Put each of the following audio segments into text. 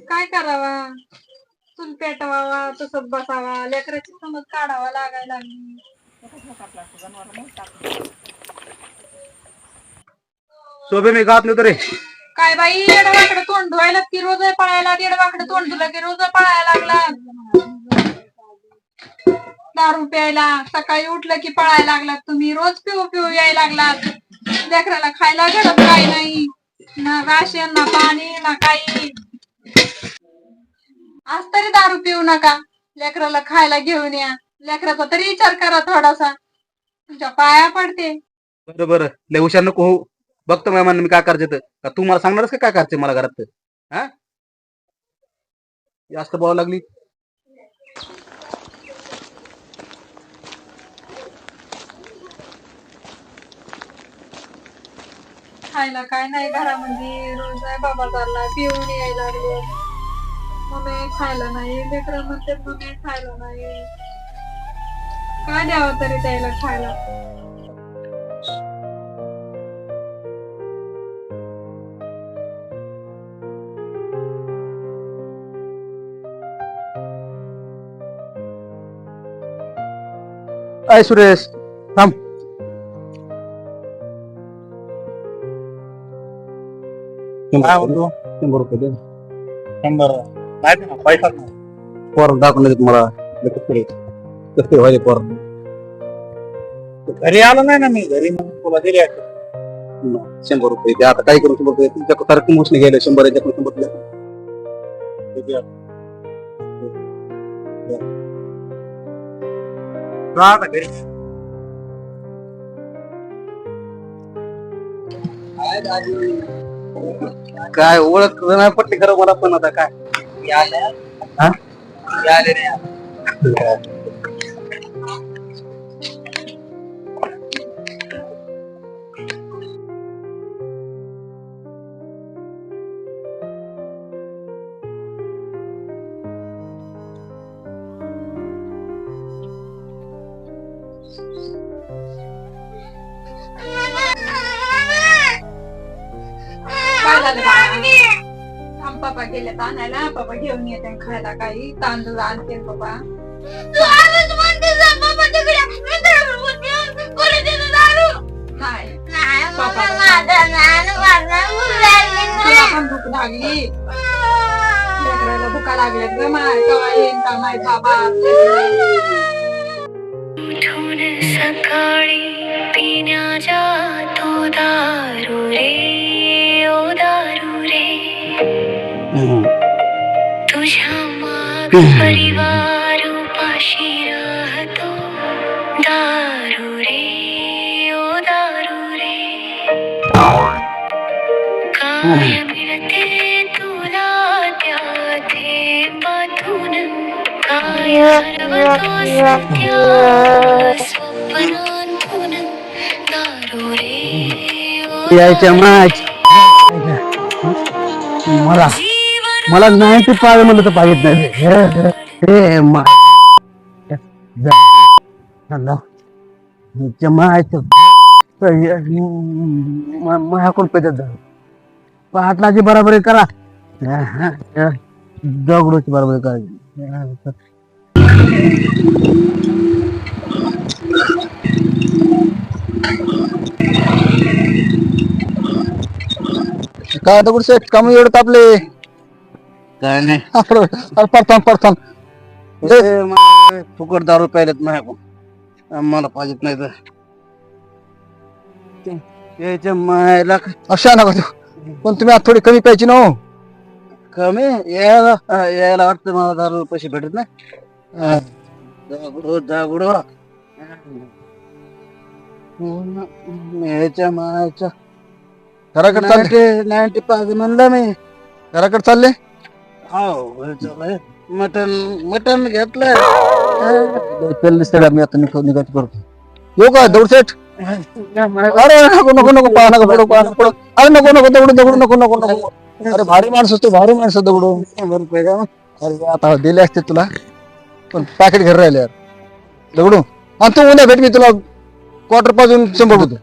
काय करावा, चूल पेटवावा, तसंच बसावा, लेकराची समज काढावा लागायला लागली. शोभे मी गात नाही रे. काय बाई येडवाकडे तोंड धुवायला की रोज पळायला, येडवाकडे तोंड धुलं की रोज पळायला लागला. दारू प्यायला सकाळी उठलं की पळायला लागलात तुम्ही, रोज पिऊ पिऊ यायला लागलात. लेकराला खायला घरात काही नाही, ना राशन ना पाणी ना काही. आज तरी दारू पिऊ नका, लेकराला खायला घेऊन या. लेकराचा तरी विचार करा थोडासा, तुमच्या पाया पडते. बरं बरं, लय हुशार नको हो. बघतो मेहमान मी काय करायचं का, तू मला सांगणारच का काय करायचं मला घरात. हा जास्त बोलावं लागली. खायला काय नाही घरामध्ये, रोज आहे बाबा चालला पिऊन यायला लागलो. मम्मी खायला नाही, लेकर म्हणते मम्मी खायला नाही. काय द्यावं तरी त्याला खायला. अय सुरेश थांब. काय होतो 100 रुपये दे. 100 नाही ना पैसा पोर दाखवून देत मला कसं व्हायचे पोर. घरी आलो नाही ना मी, घरी म्हणून तुला दिले 100 रुपये द्या. आता काय करू, 100 रुपये तुमच्या सारखं मोठं गेलं. 100 100 आता घरी काय ओळख नाही पटली खरं मला पण. आता काय हा? आले नाही. काय झालं बाळा? थांब, पप्पा गेलेत आणायला, पप्पा घेऊन येते खायला काही तांदूळ आणते पप्पा. नाही तुला पण भूक लागली, लेकराला भुका लागल्यात ग माय. केव्हा येईन का माय बाबा. उठून सकाळी पिण्याच्या तो दारू रे, ओ दारू रे. तुझ्या माग परिवार उपाशी राहतो. दारू रे, ओ दारू रे. काय मिळते तुला त्या ते पाठून, काय हरवतो सत्य स्वप्नांतून. दारू रे, ओ यायच्या माच मला मला नाही ते पाहिजे म्हणलं तर पाहिजे नाही. हे मायाकडून पेटत झालं. पाटलाची बराबरी करा, दगडूची बराबरी करा. काय दगड सेट काम एवढं तापले. काय नाही पडतान फुकट दारू प्यायलेत माझ्याकडून. मला पाहिजेत नाही तर यायच्या मायला अशा नका. पण तुम्ही आज थोडी कमी प्यायची ना. हो कमी यायला वाटतं मला दारू पैसे भेटत नाही. दगडो दगडो यायच्या मायच्या घराकडे चालले. 95 म्हणलं मी. घराकडे चालले. हो मटन घेतलं. मी आता निघत करतो. येऊ का दौडसेठ? अरे नको नको नको पहा नको पडू पहा नको. अरे नको नको दगडू दगडू नको नको नको. अरे भारी माणूस असतो, भारी माणूस दगडू. 100 रुपये का? अरे आता दिले असते तुला, पण पॅकेट घरी राहिले यार दगडू. आणि तू उद्या भेट, मी तुला क्वार्टर पाजून 100 होतो.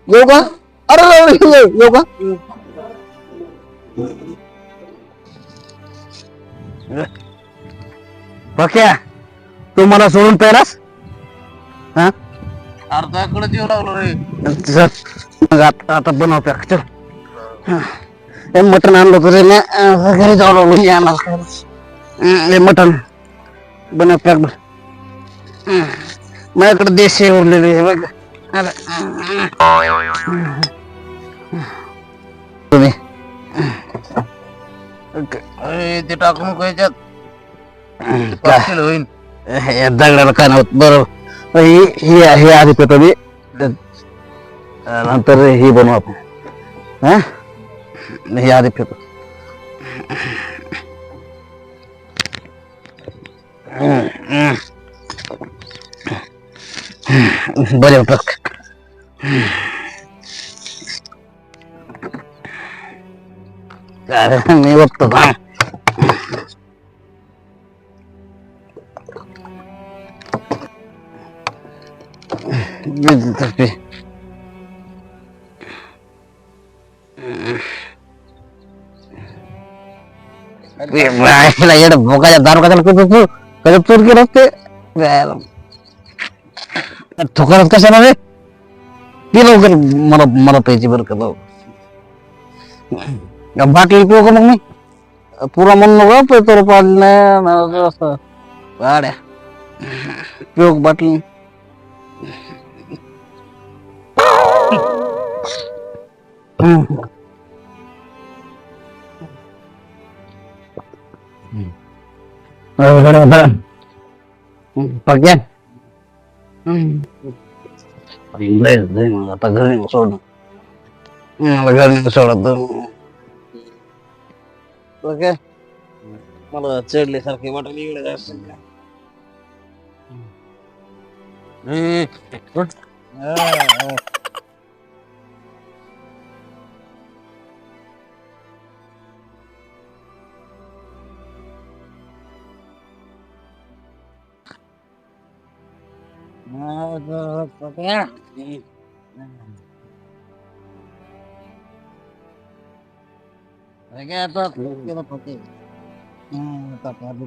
येऊ का? अरे येऊ का पक्या तू मला सोडून पेलास हा अर्धाकडे जीव लागलो रे. चल, मग आता बनव पॅक चल हे मटण आणलं तुझे घरी जाऊ लागलो हे मटण बनव पॅक माझ्याकडे देशी उरलेले हे बघ तुम्ही ते टाकून नको याच्यात. काय होईल. या दगडाला काय नव्हतं बरोबर ही आधी पेटो मी नंतर ही बनवू आपण हा ही आधी पेटो बरे टक मी बघतो का भोकाच्या दारू कशाला करतो तू कशा चोर केलं असते थोकरत कशाला रे पी लवकर मला मला प्यायची बरं का बाटली पिऊ का मग मी पुरा म्हणून नको पेपर पाडलं नाही असं गाड्या पिऊ बाटली पक्या आता घरी सोड मला घरी सोडत मला चढल्यासारखे वाटलं इकडे जायचं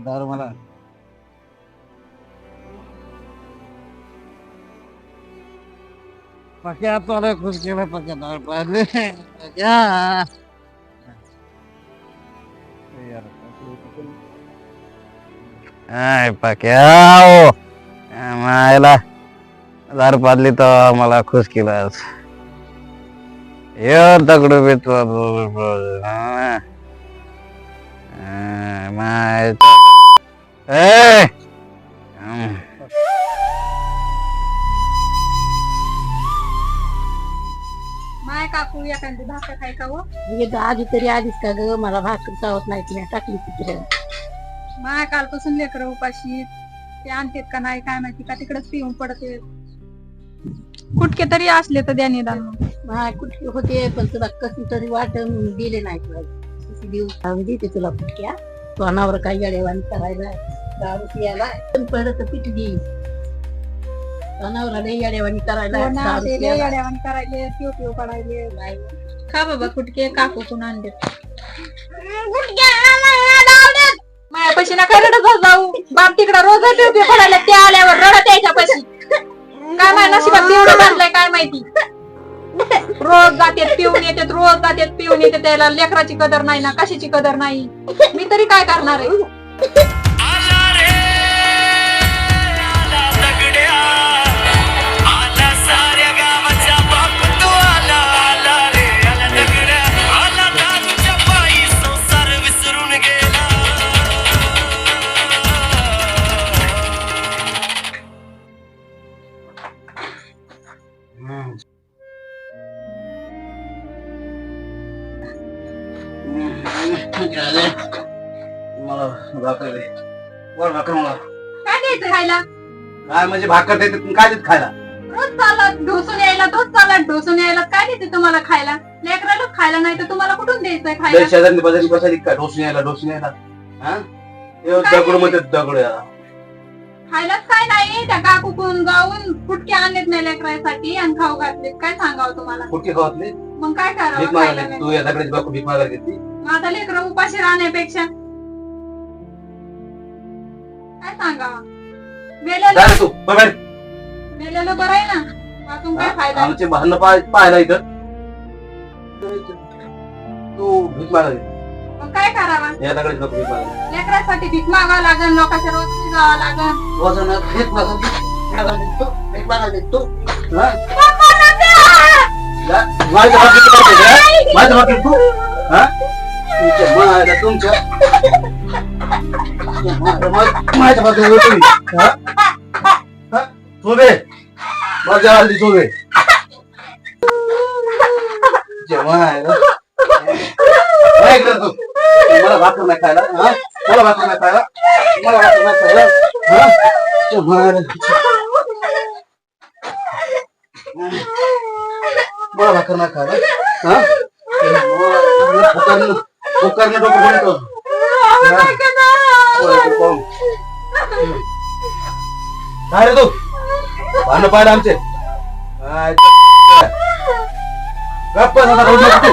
दारू मला पक्या तो खुश केलं पक्या दारू पाडले पक्या मायला दारू पाडली तर मला खुश केलं दगडू बेतो माय माय काकू एखादी भाकर खाय का हो आधी तरी आधीच का ग मला भाकर चावत नाही तुम्ही टाकली तिकडे माय कालपासून लेकर उपाशी ते आणतेत का नाही काय माहिती का तिकडेच पिऊन पडते कुठके तरी असले तर द्या निदान हा कुठे होते पण तुला कशी तरी वाटण दिले नाही तुला कशी देऊ देते तुला कुठक्या तो अनावर काही गाड्यावानी करायला दारू पियाला पण पडत पीठ देईल अनावरा लई गाड्यावानी करायला दारू पियाला. येड्यावानी करायले पिऊ पिऊ पडायले खा बाबा कुठके काकू कोण आणले मायापाशी नका रडत जाऊ बाप तिकडं रोज पिऊ पिऊ पडायला ते आल्यावर रडत यायच्यापाशी काय माहिती नशिबात तेवढं बांधलंय काय माहिती रोज जातेत पिऊन येतात रोज जातेत पिऊन येते त्याला लेकराची कदर नाही ना कशाची कदर नाही मी तरी काय करणार आहे मला भाकर दे वर भाकर मला काय द्यायचं खायला काय म्हणजे भाकर देते काय देत खायला रोज चालत ढोसून यायला रोज चालत ढोसून यायला काय देते तुम्हाला खायला लेकराला खायला नाही तर तुम्हाला कुठून द्यायचंय खायला शेजारी बाजारी बसायला काय ढोसून यायला हा दगड मध्ये दगड याला खायलाच काय नाही त्या काकूकून जाऊन कुठके आणलेत नाही लेकरासाठी आणि खाऊ घातलेत काय सांगावं तुम्हाला कुठे खावातले मग काय भीक करावं मागायला खायला गेली. तू या दगडाची बायको भीक मागायला घेतली. माझा लेकर उपाशी राहण्यापेक्षा काय सांगा मेलेलं जा रे तू बाहेर. मेलेलं बरं आहे ना वाचून काय फायदा आहे? आमचे भांडण पाहायला इथं तू भीक मागायला गेली. मग काय करावा या दगडाची बायको भीक मागायला. लेकरासाठी भीक मागावं लागेल लोकांच्या रोज जावं लागेल वजन भीक मागायला देतो. हा? जा. माझ्या बाबतीत तू करते का? माझ्या बाबतीत तू हा? तुमच्या मायला तुमच्या माझ्या बाजूला तुम्ही हा? हा? शोभे माझ्या हल्ली शोभे जेव्हा आहे ना काय करतो मला भाकर नाही खायला हा? मला भाकर नाही खायला मला भाकर नाही खायला हा? जेव्हा आहे ना. मला भाकर नाही खायला हा? फुकारनं डोकं फोडतो. काय रे तू भांडण पाहिलं आमचे गप्प बस आता, रडू नको तू.